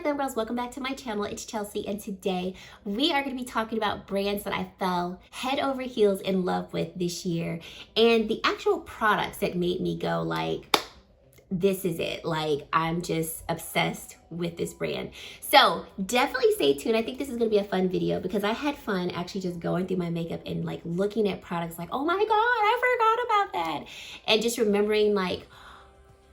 Glam Girls, welcome back to my channel. It's Chelsea, and today we are going to be talking about brands that I fell head over heels in love with this year, and the actual products that made me go like, this is it. Like, I'm just obsessed with this brand. So definitely stay tuned. I think this is going to be a fun video because I had fun actually just going through my makeup and like looking at products like, oh my God, I forgot about that. And just remembering like,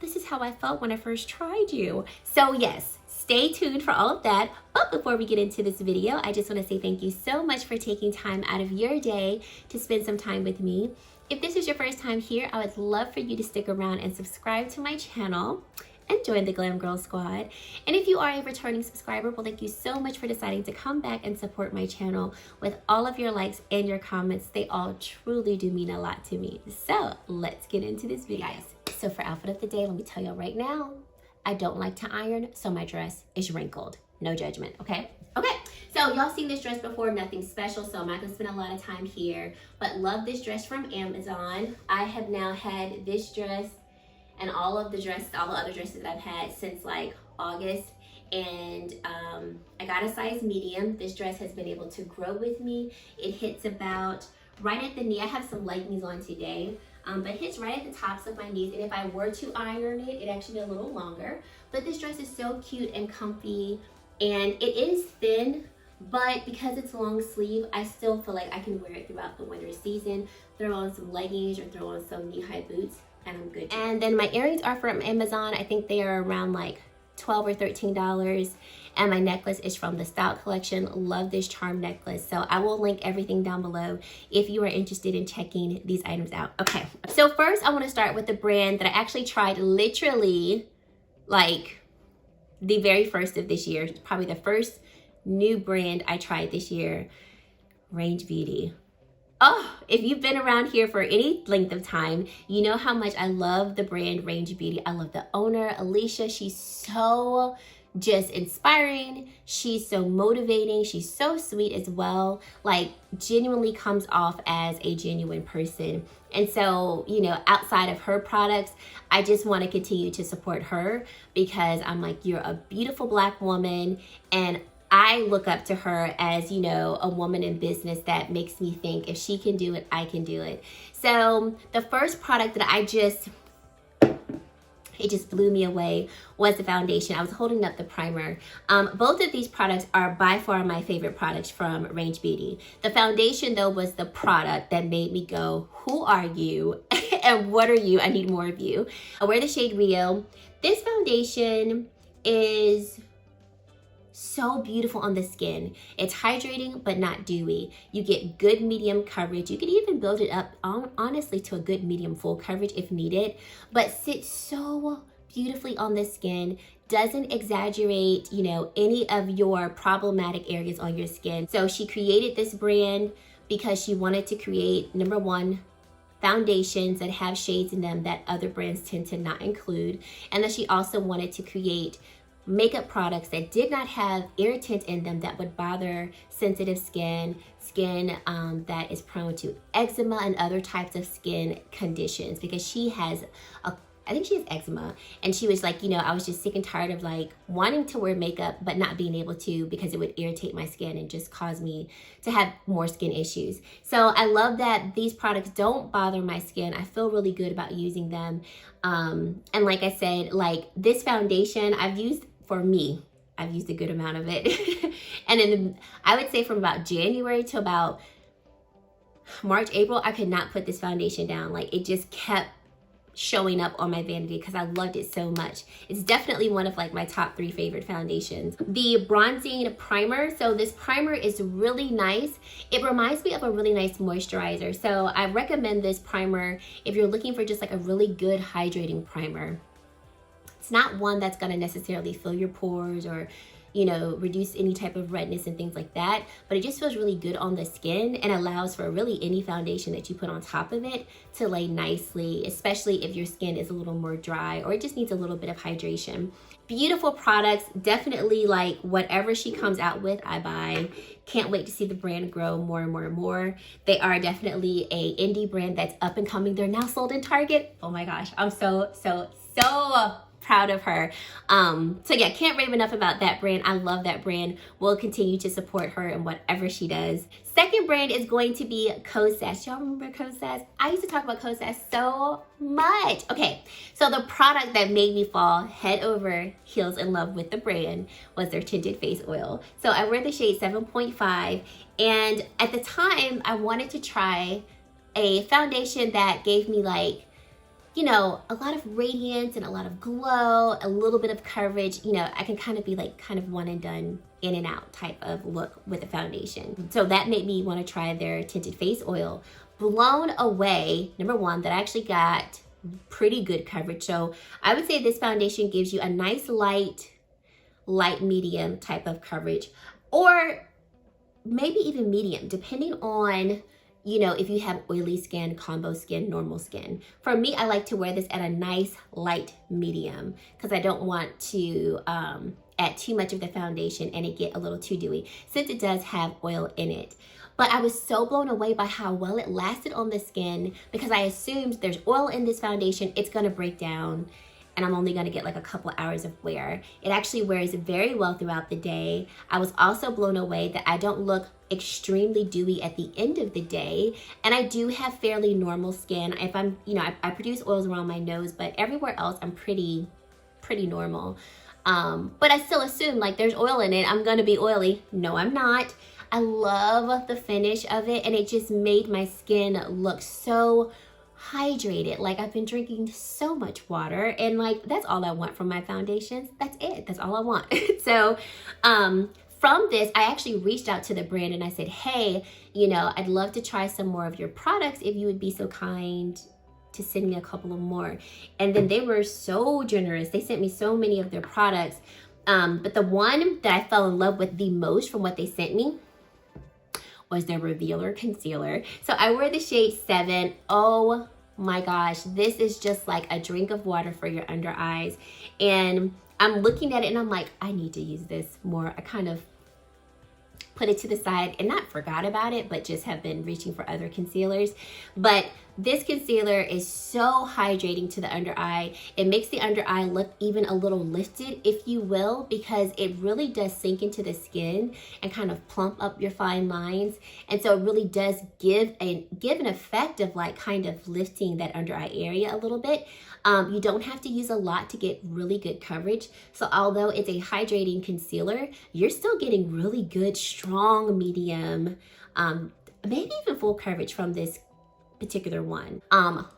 this is how I felt when I first tried you. So yes, stay tuned for all of that. But before we get into this video, I just want to say thank you so much for taking time out of your day to spend some time with me. If this is your first time here, I would love for you to stick around and subscribe to my channel and join the Glam Girl Squad. And if you are a returning subscriber, well, thank you so much for deciding to come back and support my channel with all of your likes and your comments. They all truly do mean a lot to me. So let's get into this video. Guys, so for outfit of the day, let me tell you right now, I don't like to iron, so my dress is wrinkled. No judgment, okay? Okay, so y'all seen this dress before, nothing special, so I'm not gonna spend a lot of time here, but love this dress from Amazon. I have now had this dress and all the other dresses that I've had since like August, and I got a size medium. This dress has been able to grow with me. It hits about right at the knee. I have some leggings on today, but it hits right at the tops of my knees, and if I were to iron it, it'd actually be a little longer. But this dress is so cute and comfy, and it is thin, but because it's long sleeve, I still feel like I can wear it throughout the winter season. Throw on some leggings or throw on some knee-high boots, and I'm good. And then my earrings are from Amazon. I think they are around like $12 or $13. And my necklace is from the Stout collection. Love this charm necklace. So I will link everything down below if you are interested in checking these items out. Okay, so first I want to start with the brand that I actually tried literally like the very first of this year. Probably the first new brand I tried this year, Range Beauty. Oh, if you've been around here for any length of time, you know how much I love the brand Range Beauty. I love the owner, Alicia. She's so just inspiring. She's so motivating. She's so sweet as well. Like, genuinely comes off as a genuine person. And so, you know, outside of her products, I just want to continue to support her because I'm like, you're a beautiful Black woman, and I look up to her as, you know, a woman in business that makes me think if she can do it, I can do it. So the first product that it just blew me away was the foundation. I was holding up the primer. Both of these products are by far my favorite products from Range Beauty. The foundation though was the product that made me go, who are you and what are you? I need more of you. I wear the shade Rio. This foundation is so beautiful on the skin. It's hydrating but not dewy. You get good medium coverage. You can even build it up honestly to a good medium full coverage if needed, but sits so beautifully on the skin. Doesn't exaggerate, you know, any of your problematic areas on your skin. So she created this brand because she wanted to create, number one, foundations that have shades in them that other brands tend to not include, and then she also wanted to create makeup products that did not have irritant in them that would bother sensitive skin that is prone to eczema and other types of skin conditions, because she has I think she has eczema, and she was like, you know, I was just sick and tired of like wanting to wear makeup but not being able to because it would irritate my skin and just cause me to have more skin issues. So I love that these products don't bother my skin. I feel really good about using them. And like I said, like this foundation I've used a good amount of it. And I would say from about January to about March, April, I could not put this foundation down. Like, it just kept showing up on my vanity because I loved it so much. It's definitely one of like my top 3 favorite foundations. The bronzing primer. So this primer is really nice. It reminds me of a really nice moisturizer. So I recommend this primer if you're looking for just like a really good hydrating primer. It's not one that's going to necessarily fill your pores or, you know, reduce any type of redness and things like that, but it just feels really good on the skin and allows for really any foundation that you put on top of it to lay nicely, especially if your skin is a little more dry or it just needs a little bit of hydration. Beautiful products. Definitely like whatever she comes out with, I buy. Can't wait to see the brand grow more and more and more. They are definitely a indie brand that's up and coming. They're now sold in Target. Oh my gosh, I'm so proud of her. So yeah, can't rave enough about that brand. I love that brand. We'll continue to support her in whatever she does. Second brand is going to be Cashapp. Y'all remember Cashapp? I used to talk about Cashapp so much. Okay, so the product that made me fall head over heels in love with the brand was their Tinted Face Oil. So I wear the shade 7.5, and at the time I wanted to try a foundation that gave me like, you know, a lot of radiance and a lot of glow, a little bit of coverage. You know, I can kind of be like kind of one and done, in and out type of look with the foundation. So that made me want to try their Tinted Face Oil. Blown away, number one, that I actually got pretty good coverage. So I would say this foundation gives you a nice light medium type of coverage, or maybe even medium, depending on, you know, if you have oily skin, combo skin, normal skin. For me, I like to wear this at a nice light medium because I don't want to add too much of the foundation and it get a little too dewy, since it does have oil in it. But I was so blown away by how well it lasted on the skin, because I assumed there's oil in this foundation, it's gonna break down, and I'm only gonna get like a couple hours of wear. It actually wears very well throughout the day. I was also blown away that I don't look extremely dewy at the end of the day, and I do have fairly normal skin. If I'm, you know, I produce oils around my nose, but everywhere else I'm pretty normal. But I still assume like there's oil in it, I'm gonna be oily. No, I'm not. I love the finish of it, and it just made my skin look so hydrated. Like I've been drinking so much water, and like that's all I want from my foundations. That's it. That's all I want. So from this, I actually reached out to the brand and I said, hey, you know, I'd love to try some more of your products if you would be so kind to send me a couple of more. And then they were so generous. They sent me so many of their products. But the one that I fell in love with the most from what they sent me was their Revealer Concealer. So I wear the shade 7. Oh my gosh, this is just like a drink of water for your under eyes. And I'm looking at it and I'm like, I need to use this more. I kind of put it to the side and not forgot about it, but just have been reaching for other concealers. But this concealer is so hydrating to the under eye. It makes the under eye look even a little lifted, if you will, because it really does sink into the skin and kind of plump up your fine lines. And so it really does give an effect of like kind of lifting that under eye area a little bit. You don't have to use a lot to get really good coverage. So although it's a hydrating concealer, you're still getting really good, strong, medium, maybe even full coverage from this particular one.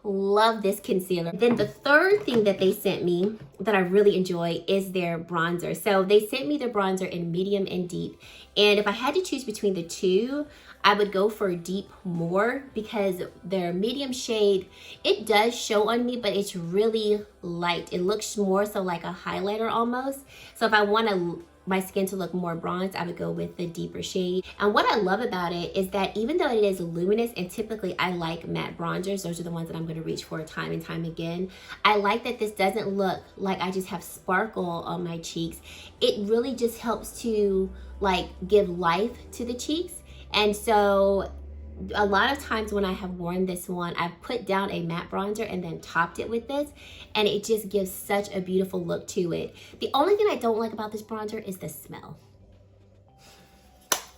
Love this concealer. Then the third thing that they sent me that I really enjoy is their bronzer. So they sent me their bronzer in medium and deep. And if I had to choose between the two, I would go for deep more, because their medium shade, it does show on me, but it's really light. It looks more so like a highlighter almost. So if I want my skin to look more bronzed, I would go with the deeper shade. And what I love about it is that even though it is luminous, and typically I like matte bronzers, those are the ones that I'm going to reach for time and time again, I like that this doesn't look like I just have sparkle on my cheeks. It really just helps to like give life to the cheeks. And so a lot of times when I have worn this one, I've put down a matte bronzer and then topped it with this, and it just gives such a beautiful look to it. The only thing I don't like about this bronzer is the smell.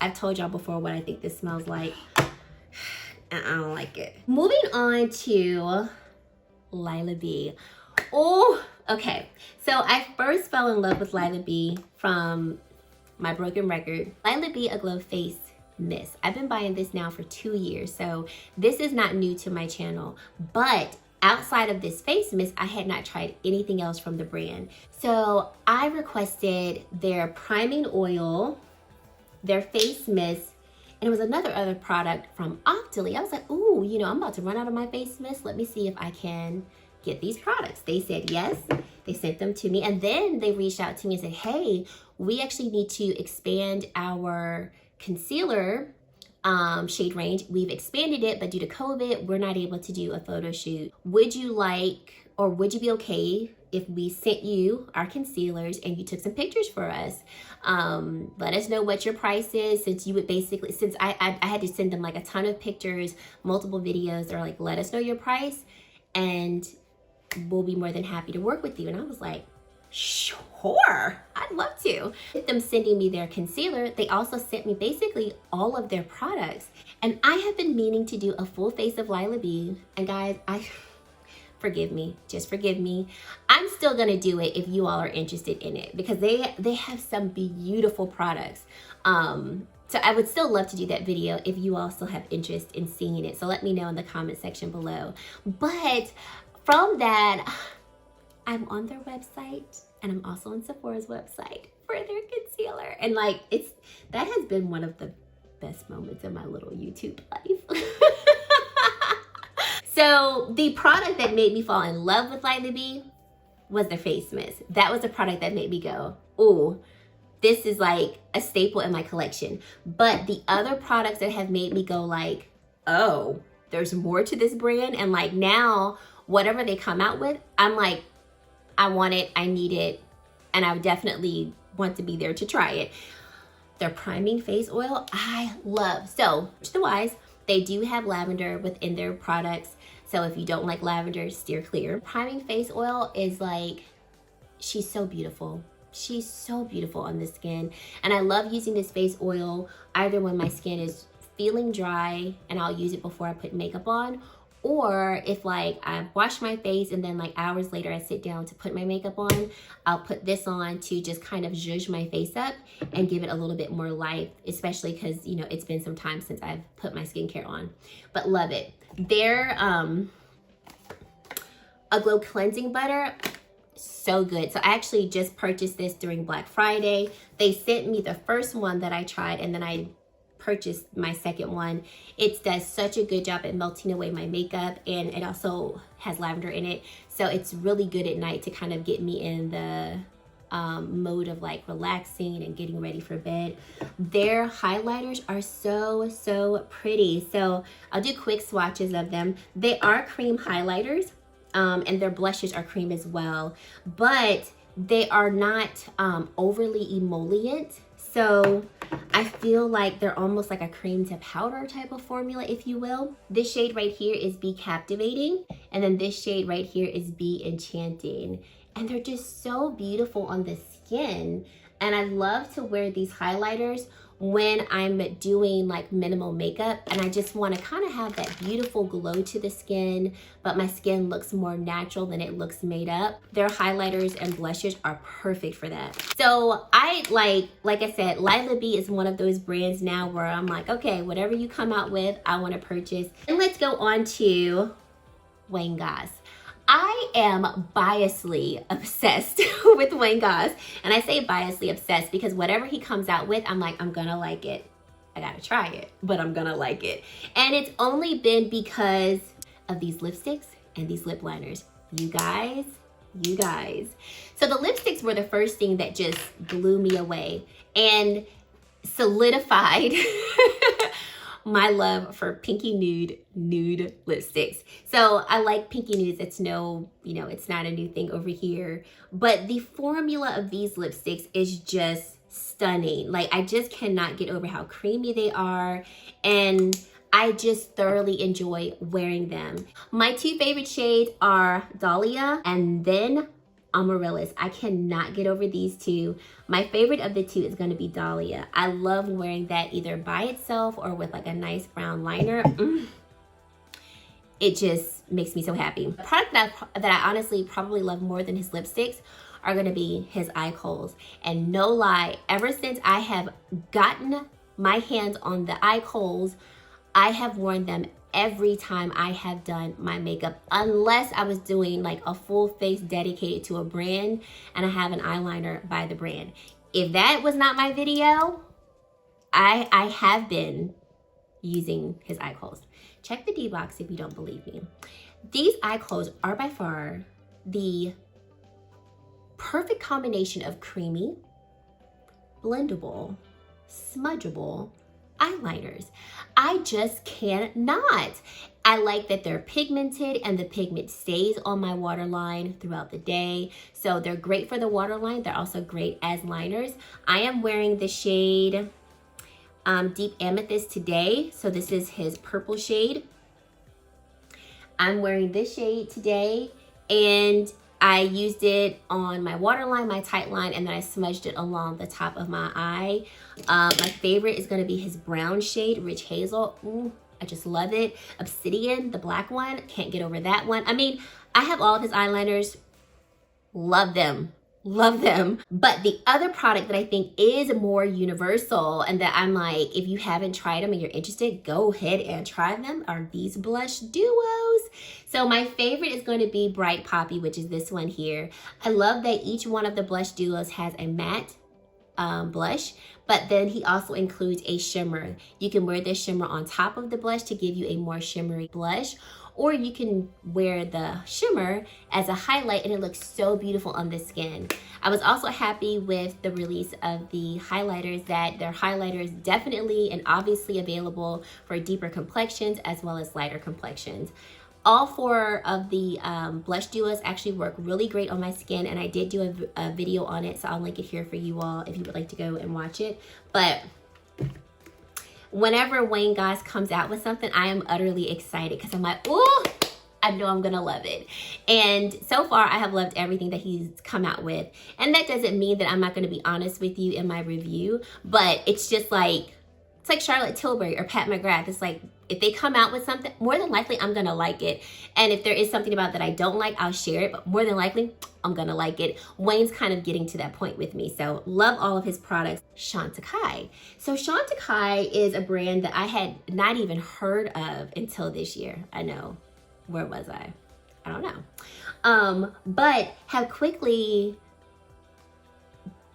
I've told y'all before what I think this smells like, and I don't like it. Moving on to Lila B. Oh, okay. So I first fell in love with Lila B from my broken record. Lila B Aglow Face Mist. I've been buying this now for 2 years, so this is not new to my channel. But outside of this face mist, I had not tried anything else from the brand. So I requested their priming oil, their face mist, and it was other product from Octoly. I was like, ooh, you know, I'm about to run out of my face mist. Let me see if I can get these products. They said yes. They sent them to me, and then they reached out to me and said, hey, we actually need to expand our concealer shade range. We've expanded it, but due to COVID, we're not able to do a photo shoot. Would you like, or would you be okay if we sent you our concealers and you took some pictures for us? Let us know what your price is, since you would basically, since I had to send them like a ton of pictures, multiple videos. They're like, let us know your price and we'll be more than happy to work with you. And I was like, Sure, I'd love to. With them sending me their concealer, they also sent me basically all of their products. And I have been meaning to do a full face of Lila B. And guys, forgive me, just forgive me. I'm still gonna do it if you all are interested in it, because they have some beautiful products. So I would still love to do that video if you all still have interest in seeing it. So let me know in the comment section below. But from that, I'm on their website and I'm also on Sephora's website for their concealer. And like, that has been one of the best moments of my little YouTube life. So the product that made me fall in love with Lila B was their face mist. That was the product that made me go, ooh, this is like a staple in my collection. But the other products that have made me go like, oh, there's more to this brand. And like now, whatever they come out with, I'm like, I want it, I need it, and I would definitely want to be there to try it. Their priming face oil, I love. So, to the wise, they do have lavender within their products. So if you don't like lavender, steer clear. Priming face oil is like, she's so beautiful. She's so beautiful on the skin. And I love using this face oil either when my skin is feeling dry and I'll use it before I put makeup on, or if like I wash my face and then like hours later I sit down to put my makeup on, I'll put this on to just kind of zhuzh my face up and give it a little bit more life, especially because, you know, it's been some time since I've put my skincare on. But love it. Their A Glow Cleansing Butter, so good. So I actually just purchased this during Black Friday. They sent me the first one that I tried and then I purchased my second one. It does such a good job at melting away my makeup, and it also has lavender in it, so it's really good at night to kind of get me in the mode of like relaxing and getting ready for bed. Their highlighters are so pretty, so I'll do quick swatches of them. They are cream highlighters, and their blushes are cream as well, but they are not overly emollient. So I feel like they're almost like a cream to powder type of formula, if you will. This shade right here is Be Captivating, and then this shade right here is Be Enchanting. And they're just so beautiful on the skin. And I love to wear these highlighters when I'm doing like minimal makeup and I just want to kind of have that beautiful glow to the skin, but my skin looks more natural than it looks made up. Their highlighters and blushes are perfect for that. So I like I said, Lila B is one of those brands now where I'm like, okay, whatever you come out with, I want to purchase. And let's go on to Wayne Goss. I am biasly obsessed with Wayne Goss. And I say biasly obsessed because whatever he comes out with, I'm like, I'm gonna like it. I gotta try it, but I'm gonna like it. And it's only been because of these lipsticks and these lip liners. You guys. So the lipsticks were the first thing that just blew me away and solidified my love for pinky nude lipsticks. So I like pinky nudes. It's it's not a new thing over here, but the formula of these lipsticks is just stunning. Like, I just cannot get over how creamy they are, and I just thoroughly enjoy wearing them. My two favorite shades are Dahlia and then Amaryllis. I cannot get over these two. My favorite of the two is going to be Dahlia. I love wearing that either by itself or with like a nice brown liner. It just makes me so happy. The product that I honestly probably love more than his lipsticks are going to be his eye kohls. And no lie, ever since I have gotten my hands on the eye kohls, I have worn them every time I have done my makeup, unless I was doing like a full face dedicated to a brand and I have an eyeliner by the brand. If that was not my video, I have been using his eye kohls. Check the D box if you don't believe me. These eye kohls are by far the perfect combination of creamy, blendable, smudgeable eyeliners. I just cannot. I like that they're pigmented and the pigment stays on my waterline throughout the day. So they're great for the waterline. They're also great as liners. I am wearing the shade Deep Amethyst today. So this is his purple shade. I'm wearing this shade today, and I used it on my waterline, my tight line, and then I smudged it along the top of my eye. My favorite is going to be his brown shade, Rich Hazel. Ooh, I just love it. Obsidian, the black one, can't get over that one. I mean, I have all of his eyeliners. Love them. Love them. But the other product that I think is more universal and that I'm like, if you haven't tried them and you're interested, go ahead and try them, are these blush duos. So my favorite is going to be Bright Poppy, which is this one here. I love that each one of the blush duos has a matte blush, but then he also includes a shimmer. You can wear this shimmer on top of the blush to give you a more shimmery blush, or you can wear the shimmer as a highlight and it looks so beautiful on the skin. I was also happy with the release of the highlighters, that their highlighters definitely and obviously available for deeper complexions as well as lighter complexions. All four of the blush duos actually work really great on my skin, and I did do a video on it, so I'll link it here for you all if you would like to go and watch it. But whenever Wayne Goss comes out with something, I am utterly excited because I'm like, ooh, I know I'm gonna love it. And so far, I have loved everything that he's come out with. And that doesn't mean that I'm not gonna be honest with you in my review, but it's just like, it's like Charlotte Tilbury or Pat McGrath. It's like, if they come out with something, more than likely I'm gonna like it. And if there is something about that I don't like, I'll share it, but more than likely, I'm gonna like it. Wayne's kind of getting to that point with me. So love all of his products. Shantakai. So Shantakai is a brand that I had not even heard of until this year. I know, where was I? I don't know. But have quickly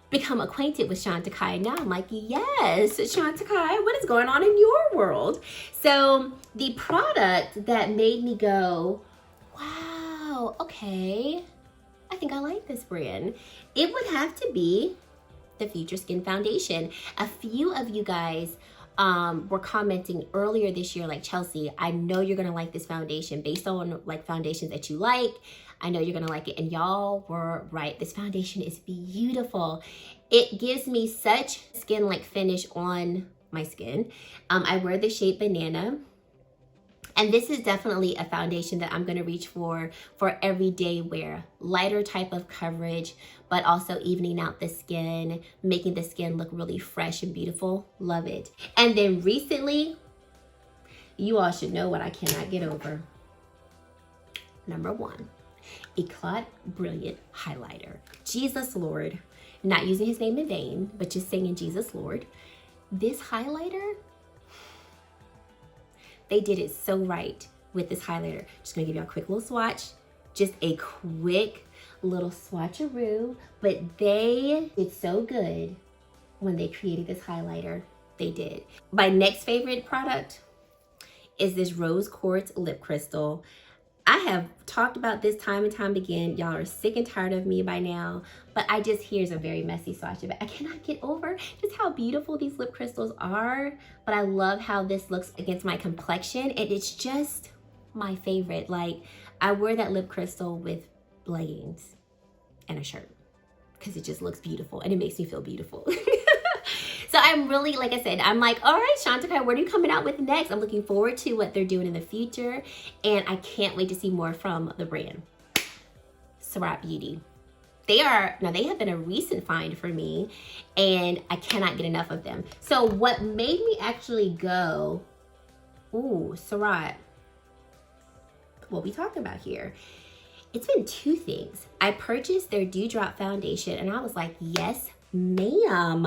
become acquainted with Shantakai. Now I'm like, yes, Shantakai, what is going on in your world? So the product that made me go, wow, okay, I think I like this brand, it would have to be the Future Skin Foundation. A few of you guys were commenting earlier this year, like, Chelsea, I know you're gonna like this foundation based on like foundations that you like. I know you're gonna like it, and y'all were right. This foundation is beautiful. It gives me such skin-like finish on my skin. I wear the shade Banana, and this is definitely a foundation that I'm gonna reach for everyday wear. Lighter type of coverage, but also evening out the skin, making the skin look really fresh and beautiful. Love it. And then recently, you all should know what I cannot get over. Number one, Eclat Brilliant Highlighter. Jesus Lord. Not using his name in vain, but just singing Jesus Lord. This highlighter, they did it so right with this highlighter. Just gonna give you a quick little swatch. Just a quick little swatcheroo, but they did so good when they created this highlighter. They did. My next favorite product is this Rose Quartz Lip Crystal. I have talked about this time and time again. Y'all are sick and tired of me by now, but here's a very messy swatch of it. I cannot get over just how beautiful these lip crystals are, but I love how this looks against my complexion, and it's just my favorite. Like, I wear that lip crystal with leggings and a shirt because it just looks beautiful and it makes me feel beautiful. So I'm really, like I said, I'm like, all right, Shantakai, what are you coming out with next? I'm looking forward to what they're doing in the future, and I can't wait to see more from the brand. Surratt Beauty. They have been a recent find for me, and I cannot get enough of them. So what made me actually go, ooh, Surratt, what we talking about here? It's been two things. I purchased their Dewdrop foundation, and I was like, yes, ma'am,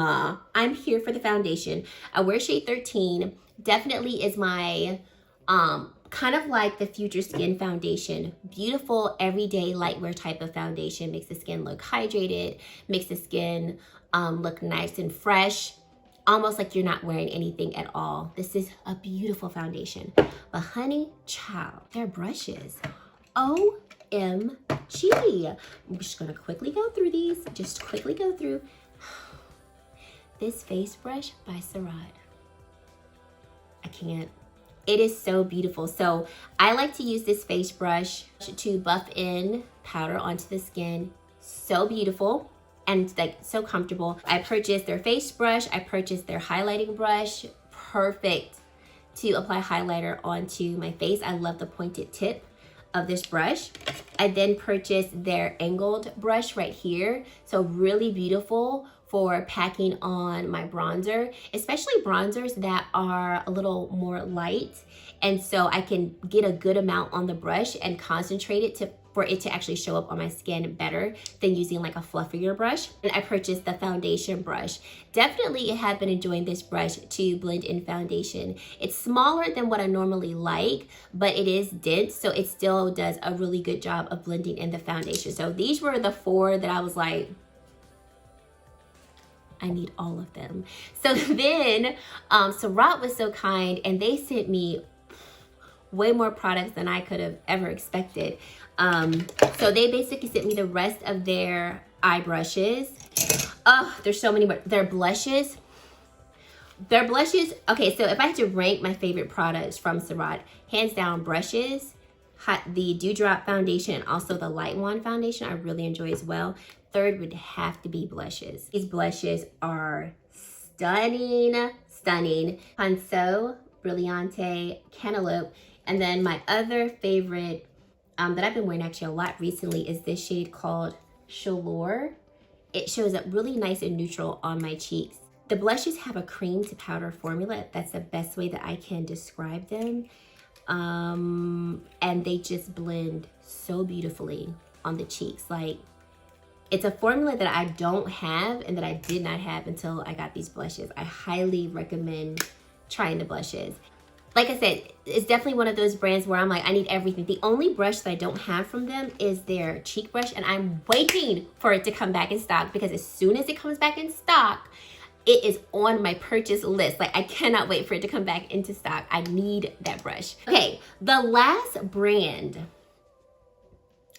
I'm here for the foundation. I wear shade 13. Definitely is my kind of like the Future Skin Foundation. Beautiful, everyday, lightwear type of foundation. Makes the skin look hydrated, makes the skin look nice and fresh, almost like you're not wearing anything at all. This is a beautiful foundation. But honey, child, their brushes, OMG. I'm just gonna quickly go through these, just quickly go through. This face brush by Surratt. I can't. It is so beautiful. So I like to use this face brush to buff in powder onto the skin. So beautiful and like so comfortable. I purchased their face brush. I purchased their highlighting brush. Perfect to apply highlighter onto my face. I love the pointed tip of this brush. I then purchased their angled brush right here. So really beautiful for packing on my bronzer, especially bronzers that are a little more light. And so I can get a good amount on the brush and concentrate it for it to actually show up on my skin better than using like a fluffier brush. And I purchased the foundation brush. Definitely have been enjoying this brush to blend in foundation. It's smaller than what I normally like, but it is dense, so it still does a really good job of blending in the foundation. So these were the 4 that I was like, I need all of them. So then Surat was so kind and they sent me way more products than I could have ever expected. So they basically sent me the rest of their eye brushes. Oh, there's so many more. Their blushes. Okay, so if I had to rank my favorite products from Surat, hands down brushes, the Dewdrop foundation, and also the Light Wand foundation I really enjoy as well. Third would have to be blushes. These blushes are stunning, stunning. Panso, Brillante, Cantaloupe. And then my other favorite that I've been wearing actually a lot recently is this shade called Chaleur. It shows up really nice and neutral on my cheeks. The blushes have a cream to powder formula. That's the best way that I can describe them. And they just blend so beautifully on the cheeks. Like, it's a formula that I don't have and that I did not have until I got these blushes. I highly recommend trying the blushes. Like I said, it's definitely one of those brands where I'm like, I need everything. The only brush that I don't have from them is their cheek brush, and I'm waiting for it to come back in stock, because as soon as it comes back in stock, it is on my purchase list. Like, I cannot wait for it to come back into stock. I need that brush. Okay, the last brand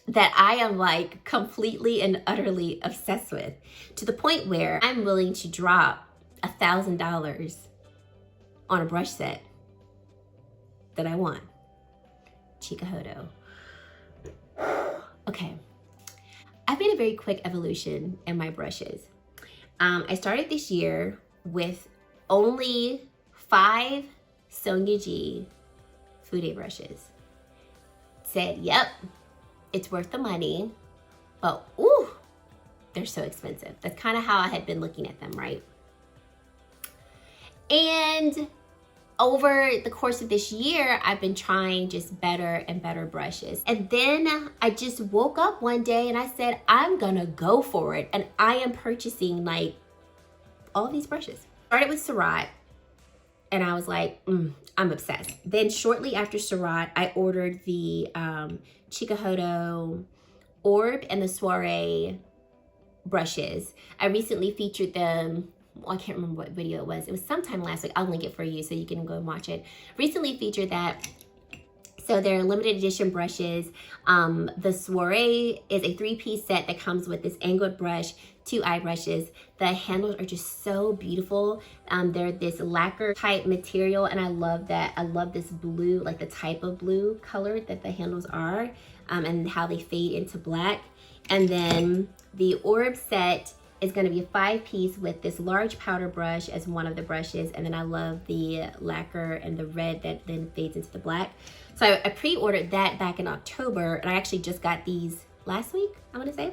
that I am like completely and utterly obsessed with, to the point where I'm willing to drop $1,000 on a brush set that I want. Chikuhodo. Okay, I've made a very quick evolution in my brushes. I started this year with only 5 Sonia G Fude brushes. Said, yep, it's worth the money, but ooh, they're so expensive. That's kind of how I had been looking at them, right? And over the course of this year, I've been trying just better and better brushes. And then I just woke up one day and I said, I'm gonna go for it. And I am purchasing like all these brushes. Started with Surat and I was like, I'm obsessed. Then shortly after Surat, I ordered the Chikuhodo Orb and the Soiree brushes. I recently featured them. I can't remember what video it was. It was sometime last week. I'll link it for you so you can go and watch it. Recently featured that. So they're limited edition brushes. The Soiree is a 3-piece set that comes with this angled brush, 2 eye brushes. The handles are just so beautiful. They're this lacquer type material, and I love that. I love this blue, like the type of blue color that the handles are, and how they fade into black. And then the Orb set is going to be a 5-piece with this large powder brush as one of the brushes, and then I love the lacquer and the red that then fades into the black. So I pre-ordered that back in October, and I actually just got these last week, I want to say.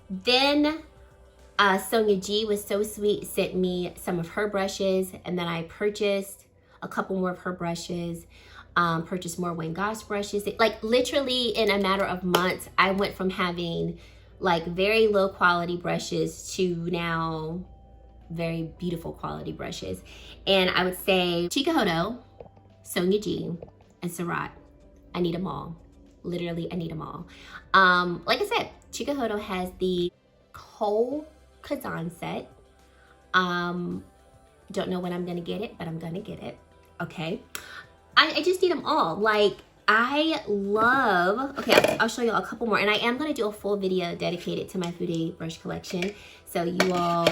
Then Sonia G was so sweet, sent me some of her brushes, and then I purchased a couple more of her brushes, purchased more Wayne Goss brushes. Like literally in a matter of months, I went from having like very low quality brushes to now very beautiful quality brushes. And I would say Chikuhodo, Sonia G, and Surat, I need them all. Literally, I need them all. Like I said, Chikuhodo has the Kohl Kazan set. Don't know when I'm gonna get it, but I'm gonna get it, okay? I just need them all. Like, I love, okay, I'll show you a couple more, and I am gonna do a full video dedicated to my Fude brush collection, so I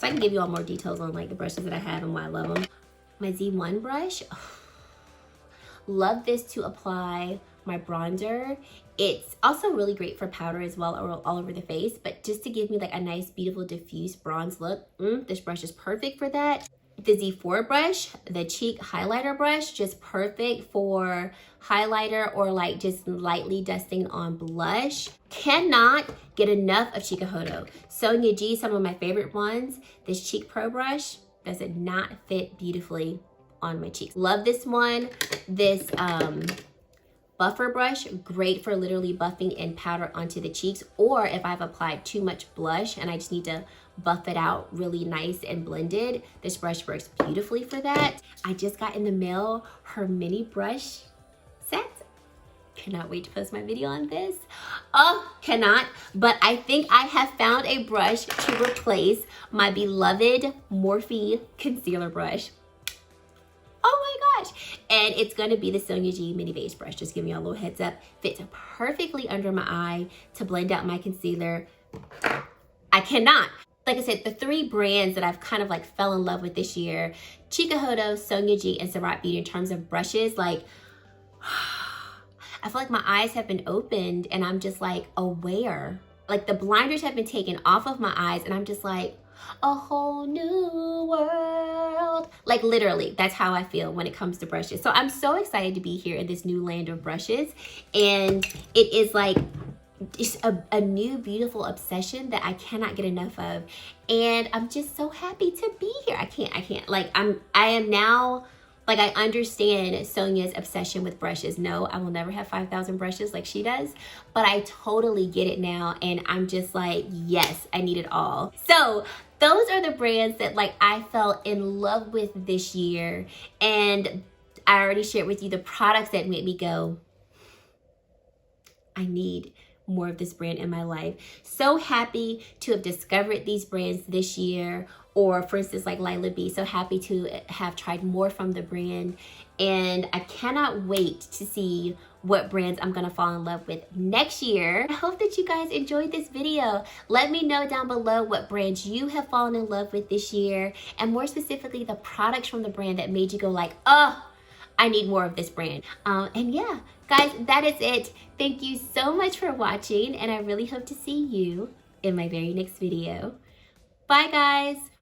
can give you all more details on like the brushes that I have and why I love them. My Z1 brush, love this to apply my bronzer. It's also really great for powder as well, or all over the face, but just to give me like a nice, beautiful, diffuse bronze look, this brush is perfect for that. the Z4 brush, the cheek highlighter brush, just perfect for highlighter or like just lightly dusting on blush. Cannot get enough of Chikuhodo. Sonia G, some of my favorite ones. This Cheek Pro brush does it not fit beautifully on my cheeks. Love this one. This buffer brush, great for literally buffing in powder onto the cheeks, or if I've applied too much blush and I just need to buff it out really nice and blended, this brush works beautifully for that. I just got in the mail her mini brush set. Cannot wait to post my video on this. Oh, cannot. But I think I have found a brush to replace my beloved Morphe concealer brush. Oh my gosh. And it's going to be the Sonia G mini base brush. Just giving you a little heads up. Fits perfectly under my eye to blend out my concealer. I cannot. Like I said, the three brands that I've kind of like fell in love with this year, Chikuhodo, Sonia G, and Surratt Beauty in terms of brushes, like I feel like my eyes have been opened and I'm just like aware. Like the blinders have been taken off of my eyes and I'm just like, a whole new world. Like literally, that's how I feel when it comes to brushes. So I'm so excited to be here in this new land of brushes. And it is like just a new beautiful obsession that I cannot get enough of. And I'm just so happy to be here. I can't. Like I am now, like I understand Sonia's obsession with brushes. No, I will never have 5,000 brushes like she does, but I totally get it now. And I'm just like, yes, I need it all. So those are the brands that like I fell in love with this year. And I already shared with you the products that made me go, I need more of this brand in my life. So happy to have discovered these brands this year, or for instance like Lila B, so happy to have tried more from the brand, and I cannot wait to see what brands I'm gonna fall in love with next year. I hope that you guys enjoyed this video. Let me know down below what brands you have fallen in love with this year, and more specifically the products from the brand that made you go like, oh, I need more of this brand. And yeah, guys, that is it. Thank you so much for watching, and I really hope to see you in my very next video. Bye, guys.